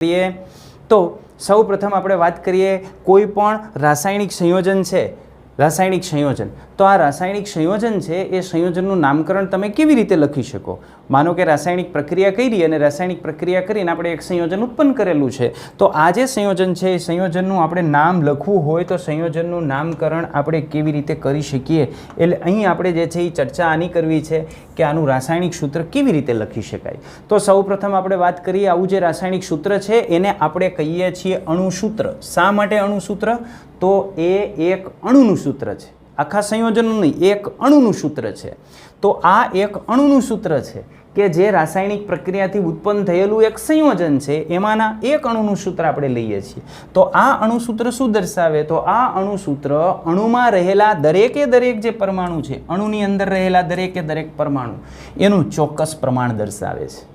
કરીએ તો સૌ પ્રથમ આપણે વાત કરીએ કોઈ પણ રાસાયણિક સંયોજન છે, રાસાયણિક સંયોજન. તો આ રાસાયણિક સંયોજન છે એ સંયોજનનું નામકરણ તમે કેવી રીતે લખી શકો? માનો કે રાસાયણિક પ્રક્રિયા કરી અને રાસાયણિક પ્રક્રિયા કરીને આપણે એક સંયોજન ઉત્પન્ન કરેલું છે, તો આ જે સંયોજન છે એ સંયોજનનું આપણે નામ લખવું હોય તો સંયોજનનું નામકરણ આપણે કેવી રીતે કરી શકીએ? એટલે અહીં આપણે જે છે એ ચર્ચા આની કરવી છે કે આનું રાસાયણિક સૂત્ર કેવી રીતે લખી શકાય. તો સૌપ્રથમ આપણે વાત કરીએ, આવું જે રાસાયણિક સૂત્ર છે એને આપણે કહીએ છીએ અણુસૂત્ર. શા માટે અણુસૂત્ર? તો એ એક અણુનું સૂત્ર છે, આખા સંયોજનનું નહીં, એક અણુનું સૂત્ર છે. તો આ એક અણુનું સૂત્ર છે કે જે રાસાયણિક પ્રક્રિયાથી ઉત્પન્ન થયેલું એક સંયોજન છે, એમાંના એક અણુનું સૂત્ર આપણે લઈએ છીએ. તો આ અણુસૂત્ર શું દર્શાવે? તો આ અણુસૂત્ર અણુમાં રહેલા દરેકે દરેક જે પરમાણુ છે, અણુની અંદર રહેલા દરેકે દરેક પરમાણુ એનું ચોક્કસ પ્રમાણ દર્શાવે છે.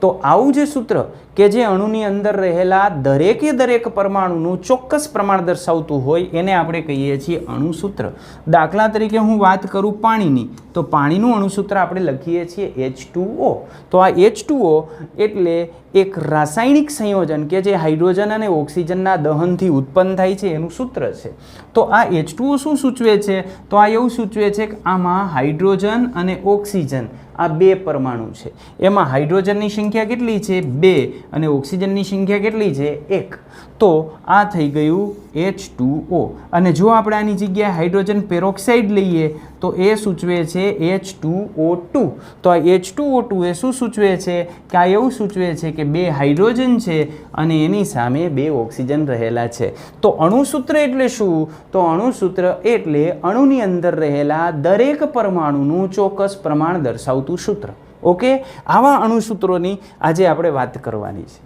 તો આવું જે સૂત્ર કે જે અણુની અંદર રહેલા દરેકે દરેક પરમાણુનું ચોક્કસ પ્રમાણ દર્શાવતું હોય એને આપણે કહીએ છીએ અણુસૂત્ર. દાખલા તરીકે હું વાત કરું પાણીની, તો પાણીનું અણુસૂત્ર આપણે લખીએ છીએ H2O. તો આ H2O એટલે એક રાસાયણિક સંયોજન કે જે હાઇડ્રોજન અને ઓક્સિજનના દહનથી ઉત્પન્ન થાય છે એનું સૂત્ર છે. તો આ H2O શું સૂચવે છે? તો આ એવું સૂચવે છે કે આમાં હાઇડ્રોજન અને ઓક્સિજન આ બે પરમાણુ છે. એમાં હાઇડ્રોજનની સંખ્યા કેટલી છે? 2 અને ઓક્સિજનની સંખ્યા કેટલી છે? 1. તો આ થઈ ગયું H2O. અને જો આપણે આની જગ્યાએ હાઇડ્રોજન પેરોક્સાઇડ લઈએ તો એ સૂચવે છે H2O2. તો આ H2O2 એ શું સૂચવે છે? કે આ એવું સૂચવે છે કે 2 હાઇડ્રોજન છે અને એની સામે 2 ઓક્સિજન રહેલા છે. તો અણુસૂત્ર એટલે શું? તો અણુસૂત્ર એટલે અણુની અંદર રહેલા દરેક પરમાણુનું ચોક્કસ પ્રમાણ દર્શાવતું સૂત્ર. ઓકે, આવા અણુસૂત્રોની આજે આપણે વાત કરવાની છે.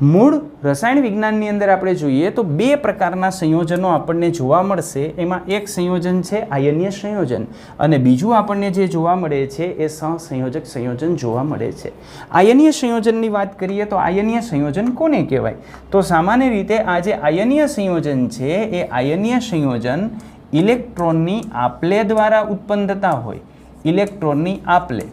મૂળ રસાયણ વિજ્ઞાનની અંદર આપણે જોઈએ તો 2 પ્રકારના સંયોજનો આપણને જોવા મળશે. એમાં એક સંયોજન છે આયનીય સંયોજન અને બીજું આપણને જે જોવા મળે છે એ સહસંયોજક સંયોજન જોવા મળે છે. આયનીય સંયોજનની વાત કરીએ તો આયનીય સંયોજન કોને કહેવાય? તો સામાન્ય રીતે આ જે આયનીય સંયોજન છે એ આયનીય સંયોજન ઇલેક્ટ્રોનની આપલે દ્વારા ઉત્પન્ન થતા હોય. ઇલેક્ટ્રોનની આપલે,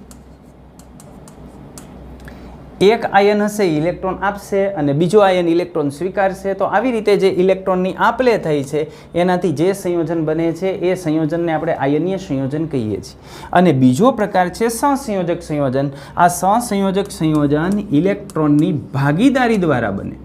એક આયન હશે ઇલેક્ટ્રોન આપશે અને બીજો આયન ઇલેક્ટ્રોન સ્વીકારશે. તો આવી રીતે જે ઇલેક્ટ્રોનની આપલે થઈ છે એનાથી જે સંયોજન બને છે એ સંયોજનને આપણે આયનીય સંયોજન કહીએ છીએ. અને બીજો પ્રકાર છે સહસંયોજક સંયોજન. આ સહસંયોજક સંયોજન ઇલેક્ટ્રોનની ભાગીદારી દ્વારા બને.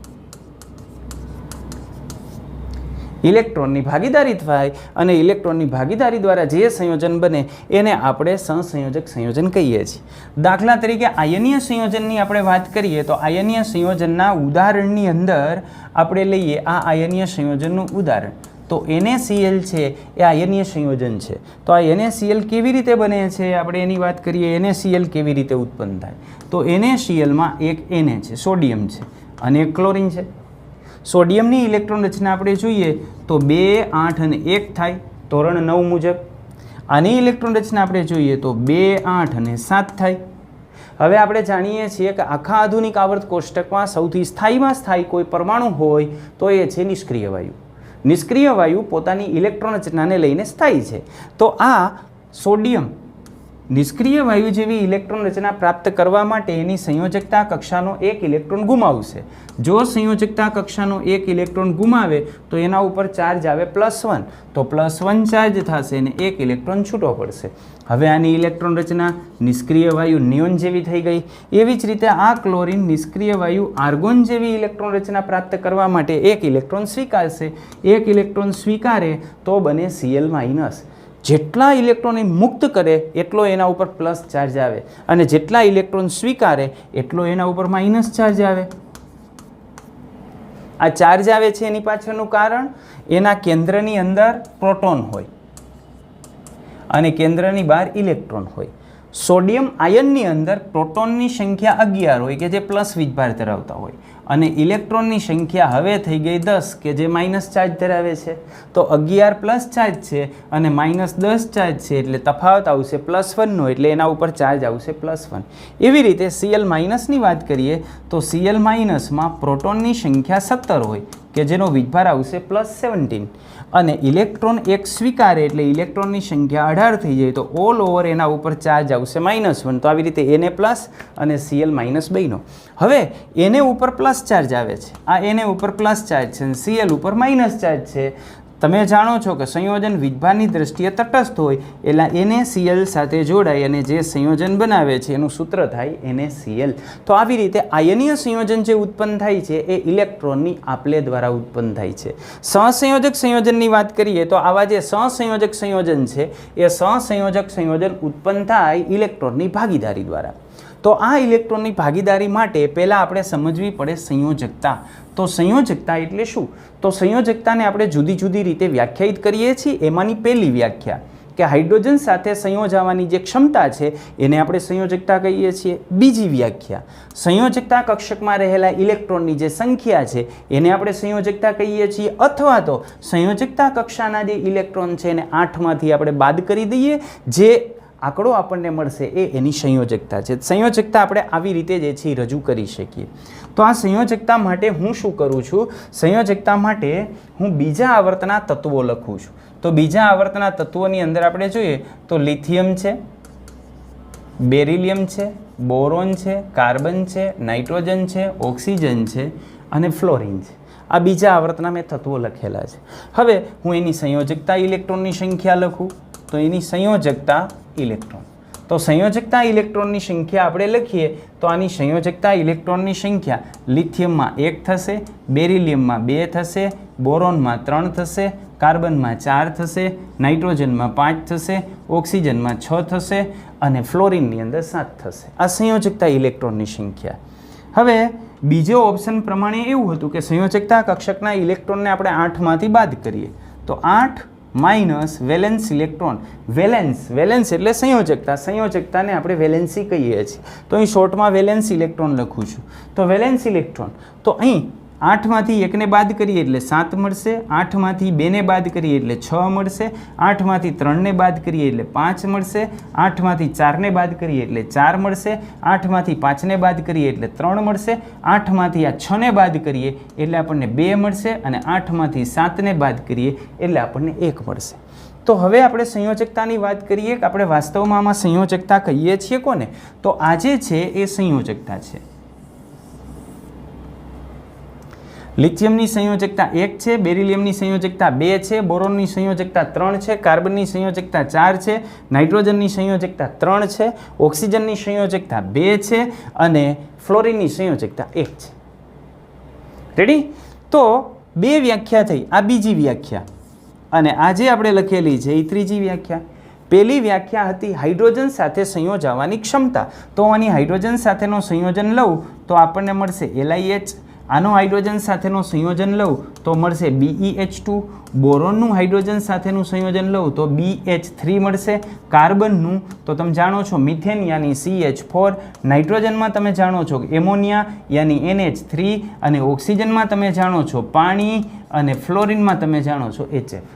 ઇલેક્ટ્રોનની ભાગીદારી થાય અને ઇલેક્ટ્રોનની ભાગીદારી દ્વારા જે સંયોજન બને એને આપણે સહસંયોજક સંયોજન કહીએ છીએ. દાખલા તરીકે આયનીય સંયોજનની આપણે વાત કરીએ તો આયનીય સંયોજનના ઉદાહરણની અંદર આપણે લઈએ આ આયનીય સંયોજનનું ઉદાહરણ. તો NaCl છે એ આયનીય સંયોજન છે. તો આ NaCl કેવી રીતે બને છે? આપણે એની વાત કરીએ. NaCl કેવી રીતે ઉત્પન્ન થાય? તો NaClમાં એક Na છે, સોડિયમ છે, અને એક ક્લોરિન છે. સોડિયમની ઇલેક્ટ્રોન રચના આપણે જોઈએ તો 2, 8 અને 1 થાય ધોરણ 9 મુજબ. આની ઇલેક્ટ્રોન રચના આપણે જોઈએ તો 2, 8 અને 7 થાય. હવે આપણે જાણીએ છીએ કે આખા આધુનિક આવર્ત કોષ્ટકમાં સૌથી સ્થાયીમાં સ્થાયી કોઈ પરમાણુ હોય તો એ છે નિષ્ક્રિય વાયુ. નિષ્ક્રિય વાયુ પોતાની ઇલેક્ટ્રોન રચનાને લઈને સ્થાયી છે. તો આ સોડિયમ નિષ્ક્રિય વાયુ જેવી ઇલેક્ટ્રોન રચના પ્રાપ્ત કરવા માટે એની સંયોજકતા કક્ષાનો એક ઇલેક્ટ્રોન ગુમાવશે. જો સંયોજકતા કક્ષાનો એક ઇલેક્ટ્રોન ગુમાવે તો એના ઉપર ચાર્જ આવે +1. તો +1 ચાર્જ થશે અને એક ઇલેક્ટ્રોન છૂટો પડશે. હવે આની ઇલેક્ટ્રોન રચના નિષ્ક્રિય વાયુ નિયોન જેવી થઈ ગઈ. એવી જ રીતે આ ક્લોરિન નિષ્ક્રિય વાયુ આર્ગોન જેવી ઇલેક્ટ્રોન રચના પ્રાપ્ત કરવા માટે એક ઇલેક્ટ્રોન સ્વીકારશે. એક ઇલેક્ટ્રોન સ્વીકારે તો બને Cl-. જેટલા ઇલેક્ટ્રોન મુક્ત કરે એટલો એના ઉપર પ્લસ ચાર્જ આવે અને જેટલા ઇલેક્ટ્રોન સ્વીકારે એટલો એના ઉપર માઇનસ ચાર્જ આવે. આ ચાર્જ આવે છે એની પાછળનું કારણ એના કેન્દ્રની અંદર પ્રોટોન હોય અને કેન્દ્રની બહાર ઇલેક્ટ્રોન હોય. સોડિયમ આયનની અંદર પ્રોટોનની સંખ્યા 11 હોય કે જે પ્લસ વીજભાર ધરાવતા હોય અને ઇલેક્ટ્રોનની સંખ્યા હવે થઈ ગઈ 10 કે જે માઇનસ ચાર્જ ધરાવે છે. તો 11 પ્લસ ચાર્જ છે અને -10 ચાર્જ છે એટલે તફાવત આવશે +1નો, એટલે એના ઉપર ચાર્જ આવશે +1. એવી રીતે Cl- ની વાત કરીએ તો Cl- માં પ્રોટોનની સંખ્યા 17 હોય કે જેનો વીજભાર આવશે +17 અને ઇલેક્ટ્રોન એક સ્વીકારે એટલે ઇલેક્ટ્રોનની સંખ્યા 18 થઈ જાય તો ઓલ ઓવર એના ઉપર ચાર્જ આવશે -1. તો આવી રીતે એને પ્લસ અને Cl -2નો. હવે એને ઉપર પ્લસ ચાર્જ આવે છે, આ એને ઉપર પ્લસ ચાર્જ છે અને Cl ઉપર માઇનસ ચાર્જ છે. તમે જાણો છો કે સંયોજન વીજભારની દ્રષ્ટિએ તટસ્થ હોય એટલે NaCl સાથે જોડાય અને જે સંયોજન બનાવે છે એનું સૂત્ર થાય NaCl. તો આવી રીતે આયનીય સંયોજન જે ઉત્પન્ન થાય છે એ ઇલેક્ટ્રોનની આપલે દ્વારા ઉત્પન્ન થાય છે. સહસંયોજક સંયોજનની વાત કરીએ તો આવા જે સહસંયોજક સંયોજન છે એ સહસંયોજક સંયોજન ઉત્પન્ન થાય ઇલેક્ટ્રોનની ભાગીદારી દ્વારા. તો આ ઇલેક્ટ્રોનની ભાગીદારી માટે પહેલાં આપણે સમજવી પડે સંયોજકતા. તો સંયોજકતા એટલે શું? તો સંયોજકતાને આપણે જુદી જુદી રીતે વ્યાખ્યાયિત કરીએ છીએ. એમાંની પહેલી વ્યાખ્યા કે હાઇડ્રોજન સાથે સંયોજાવાની જે ક્ષમતા છે એને આપણે સંયોજકતા કહીએ છીએ. બીજી વ્યાખ્યા, સંયોજકતા કક્ષકમાં રહેલા ઇલેક્ટ્રોનની જે સંખ્યા છે એને આપણે સંયોજકતા કહીએ છીએ, અથવા તો સંયોજકતા કક્ષાના જે ઇલેક્ટ્રોન છે એને 8માંથી આપણે બાદ કરી દઈએ, જે આંકડો આપણને મળશે એ એની સંયોજકતા છે. સંયોજકતા આપણે આવી રીતે જે છે રજૂ કરી શકીએ. તો આ સંયોજકતા માટે હું શું કરું છું? સંયોજકતા માટે હું બીજા આવર્તના તત્વો લખું છું. તો બીજા આવર્તના તત્વોની અંદર આપણે જોઈએ તો લિથિયમ છે, બેરિલિયમ છે, બોરોન છે, કાર્બન છે, નાઇટ્રોજન છે, ઓક્સિજન છે અને ફ્લોરિન છે. આ બીજા આવર્તના મેં તત્વો લખેલા છે. હવે હું એની સંયોજકતા ઇલેક્ટ્રોનની સંખ્યા લખું તો એની સંયોજકતા ઇલેક્ટ્રોન. તો સંયોજકતા ઇલેક્ટ્રોનની સંખ્યા આપણે લખીએ તો આની સંયોજકતા ઇલેક્ટ્રોનની સંખ્યા લિથિયમમાં 1 થશે, બેરિલિયમમાં 2 થશે, બોરોનમાં 3 થશે, કાર્બનમાં 4 થશે, નાઇટ્રોજનમાં 5 થશે, ઓક્સિજનમાં 6 થશે અને ફ્લોરિનની અંદર 7 થશે. આ સંયોજકતા ઇલેક્ટ્રોનની સંખ્યા. હવે બીજો ઓપ્શન પ્રમાણે એવું હતું કે સંયોજકતા કક્ષકના ઇલેક્ટ્રોનને આપણે 8માંથી બાદ કરીએ તો 8 માઇનસ વેલેન્સ ઇલેક્ટ્રોન. વેલેન્સ એટલે સંયોજકતા, સંયોજકતાને આપણે વેલેન્સી કહીએ છીએ. તો અહીં શોર્ટમાં વેલેન્સ ઇલેક્ટ્રોન લખું છું. તો વેલેન્સ ઇલેક્ટ્રોન, તો અહીં 8માંથી 1ને બાદ કરીએ એટલે 7 મળશે, 8માંથી 2ને બાદ કરીએ એટલે 6 મળશે, 8માંથી 3ને બાદ કરીએ એટલે 5 મળશે, 8માંથી 4ને બાદ કરીએ એટલે 4 મળશે, 8માંથી 5ને બાદ કરીએ એટલે 3 મળશે, 8માંથી આ 6ને બાદ કરીએ એટલે આપણને 2 મળશે અને 8માંથી 7ને બાદ કરીએ એટલે આપણને 1 મળશે. તો હવે આપણે સંયોજકતાની વાત કરીએ કે આપણે વાસ્તવમાં આમાં સંયોજકતા કહીએ છીએ કોને? તો આ જે છે એ સંયોજકતા છે. લિથિયમની સંયોજકતા 1 છે, બેરિલિયમની સંયોજકતા 2 છે, બોરોનની સંયોજકતા 3 છે, કાર્બનની સંયોજકતા 4 છે, નાઇટ્રોજનની સંયોજકતા 3 છે, ઓક્સિજનની સંયોજકતા 2 છે અને ફ્લોરિનની સંયોજકતા 1 છે. રેડી? તો 2 વ્યાખ્યા થઈ, આ બીજી વ્યાખ્યા અને આ જે આપણે લખેલી છે એ ત્રીજી વ્યાખ્યા. પહેલી વ્યાખ્યા હતી હાઇડ્રોજન સાથે સંયોજાવાની ક્ષમતા. તો આની હાઇડ્રોજન સાથેનો સંયોજન લઉં તો આપણને મળશે LiH. આનો હાઇડ્રોજન સાથેનો સંયોજન લઉં તો મળશે BeH2. બોરોનનું હાઇડ્રોજન સાથેનું સંયોજન લઉં તો BH3 મળશે. કાર્બનનું તો તમે જાણો છો મિથેન યાની CH4. નાઇટ્રોજનમાં તમે જાણો છો એમોનિયા યાની NH3 અને ઓક્સિજનમાં તમે જાણો છો પાણી અને ફ્લોરિનમાં તમે જાણો છો HF.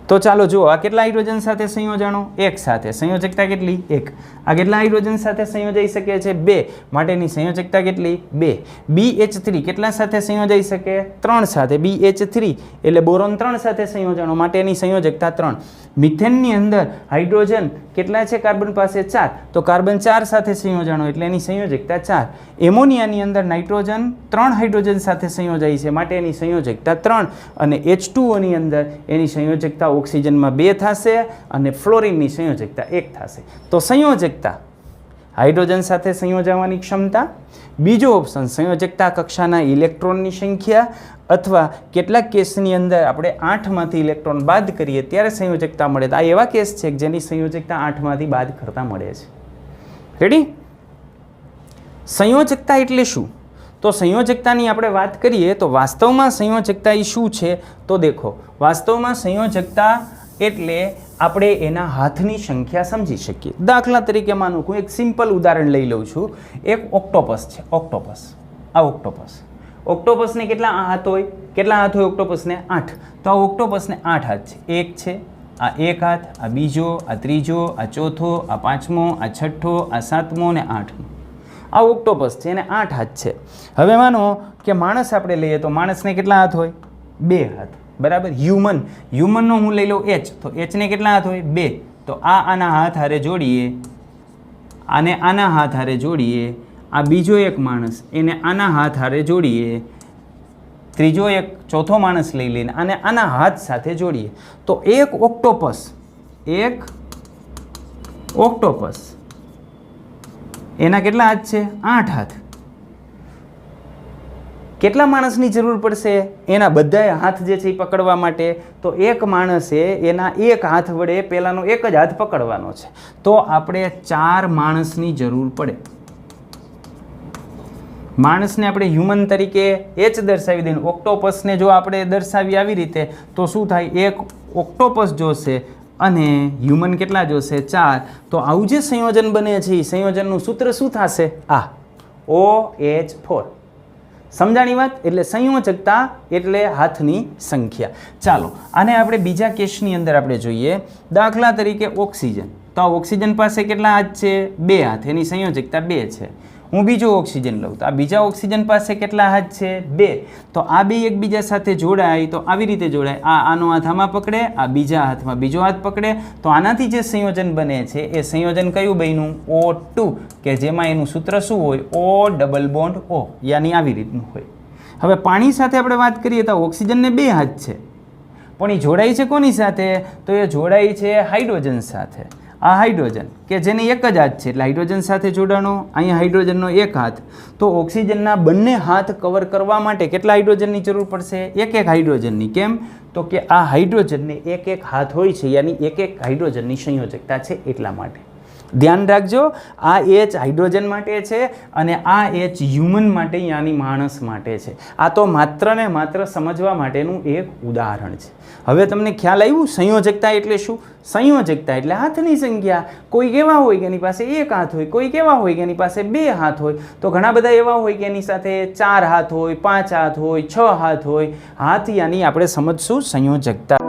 તો ચાલો જુઓ, આ કેટલા હાઇડ્રોજન સાથે સંયોજાણો? 1 સાથે. સંયોજકતા કેટલી? 1. આ કેટલા હાઇડ્રોજન સાથે સંયોજાઈ શકે છે? 2. માટેની સંયોજકતા કેટલી? 2. BH3 કેટલા સાથે સંયોજાઈ શકે? 3 સાથે. BH3 એટલે બોરોન 3 સાથે સંયોજાણો માટેની સંયોજકતા 3. મિથેનની અંદર હાઇડ્રોજન કેટલા છે? કાર્બન પાસે 4. તો કાર્બન 4 સાથે સંયોજાણો એટલે એની સંયોજકતા 4. એમોનિયાની અંદર નાઇટ્રોજન 3 હાઇડ્રોજન સાથે સંયોજાય છે માટે એની સંયોજકતા 3 અને H2O ની અંદર એની સંયોજકતા ઓક્સિજનમાં 2 થશે અને ફ્લોરિનની સંયોજકતા 1 થશે. તો સંયોજકતા હાઇડ્રોજન સાથે સંયોજાવાની ક્ષમતા. બીજો ઓપ્શન સંયોજકતા કક્ષાના ઇલેક્ટ્રોનની સંખ્યા અથવા કેટલાક કેસની અંદર આપણે 8માંથી ઇલેક્ટ્રોન બાદ કરીએ ત્યારે સંયોજકતા મળે. આ એવા કેસ છે કે જેની સંયોજકતા 8માંથી બાદ કરતાં મળે છે. રેડી? સંયોજકતા એટલે શું? તો સંયોજકતાની આપણે વાત કરીએ તો વાસ્તવમાં સંયોજકતા એ શું છે? તો દેખો, વાસ્તવમાં સંયોજકતા એટલે આપણે એના હાથની સંખ્યા સમજી શકીએ. દાખલા તરીકે માનું હું એક સિમ્પલ ઉદાહરણ લઈ લઉં છું. એક ઓક્ટોપસ છે. આ ઓક્ટોપસને કેટલા હાથ હોય? કેટલા હાથ હોય ઓક્ટોપસને? 8. તો આ ઓક્ટોપસને 8 હાથ છે. એક છે, આ 1 હાથ, આ બીજો, આ ત્રીજો, આ ચોથો, આ પાંચમો, આ છઠ્ઠો, આ સાતમો અને 8મો. આ ઓક્ટોપસ છે એને 8 હાથ છે. હવે માનો કે માણસ આપણે લઈએ તો માણસને કેટલા હાથ હોય? 2 હાથ, બરાબર. હ્યુમનનો હું લઈ લઉં H, તો Hને કેટલા હાથ હોય? 2. તો આના હાથ હારે જોડીએ, આને આના હાથ હારે જોડીએ, આ બીજો એક માણસ એને આના હાથ હારે જોડીએ, ત્રીજો એક ચોથો માણસ લઈ લઈને આને આના હાથ સાથે જોડીએ, તો એક ઓક્ટોપસ એના કેટલા હાથ છે? 8 હાથ. કેટલા માણસની જરૂર પડશે એના બધા હાથ જે છે એ પકડવા માટે? તો એક માણસે એના એક હાથ વડે પહેલાંનો એક જ હાથ પકડવાનો છે, તો આપણે 4 માણસની જરૂર પડે. માણસને આપણે હ્યુમન તરીકે H દર્શાવી દઈએ, ઓક્ટોપસને જો આપણે દર્શાવી આવી રીતે તો શું થાય? એક ઓક્ટોપસ જોશે અને હ્યુમન કેટલા જોશે? 4. તો આવું જે સંયોજન બને છે એ સંયોજનનું સૂત્ર શું થશે? આ OH4. સમજાણી વાત? એટલે સંયોજકતા એટલે હાથની સંખ્યા. ચાલો આને આપણે બીજા કેસની અંદર આપણે જોઈએ. દાખલા તરીકે ઓક્સિજન. તો આ ઓક્સિજન પાસે કેટલા હાથ છે? 2 હાથ. એની સંયોજકતા 2 છે. હું બીજો ઓક્સિજન લઉં તો આ બીજા ઓક્સિજન પાસે કેટલા હાથ છે? 2. તો આ બે એકબીજા સાથે જોડાય તો આવી રીતે જોડાય. આનો હાથ આમાં પકડે, આ બીજા હાથમાં બીજો હાથ પકડે, તો આનાથી જે સંયોજન બને છે એ સંયોજન કયું બન્યું? O2, કે જેમાં એનું સૂત્ર શું હોય? O ડબલ બોન્ડ O, યાની આવી રીતનું હોય. હવે પાણી સાથે આપણે વાત કરીએ તો ઓક્સિજનને 2 હાથ છે, પણ એ જોડાય છે કોની સાથે? તો એ જોડાય છે હાઇડ્રોજન સાથે. આ હાઇડ્રોજન કે જેને એક જ હાથ છે એટલે હાઇડ્રોજન સાથે જોડાણો, અહીંયા હાઇડ્રોજનનો એક હાથ. તો ઓક્સિજનના બંને હાથ કવર કરવા માટે કેટલા હાઇડ્રોજનની જરૂર પડશે? એક હાઇડ્રોજનની. કેમ? તો કે આ હાઇડ્રોજનને એક હાથ હોય છે, યાની એક હાઇડ્રોજનની સંયોજકતા છે એટલા માટે. ધ્યાન રાખજો, આ H હાઇડ્રોજન માટે છે અને આ H હ્યુમન માટે યાની માણસ માટે છે. આ તો માત્ર ને માત્ર સમજવા માટેનું એક ઉદાહરણ છે. હવે તમને ખ્યાલ આવ્યું સંયોજકતા એટલે શું? સંયોજકતા એટલે હાથની સંખ્યા. કોઈ એવા હોય કે એની પાસે 1 હાથ હોય, કોઈ એવા હોય કે એની પાસે 2 હાથ હોય, તો ઘણા બધા એવા હોય કે એની સાથે 4 હાથ હોય, 5 હાથ હોય, 6 હાથ હોય. હાથ યાની આપણે સમજશું સંયોજકતા.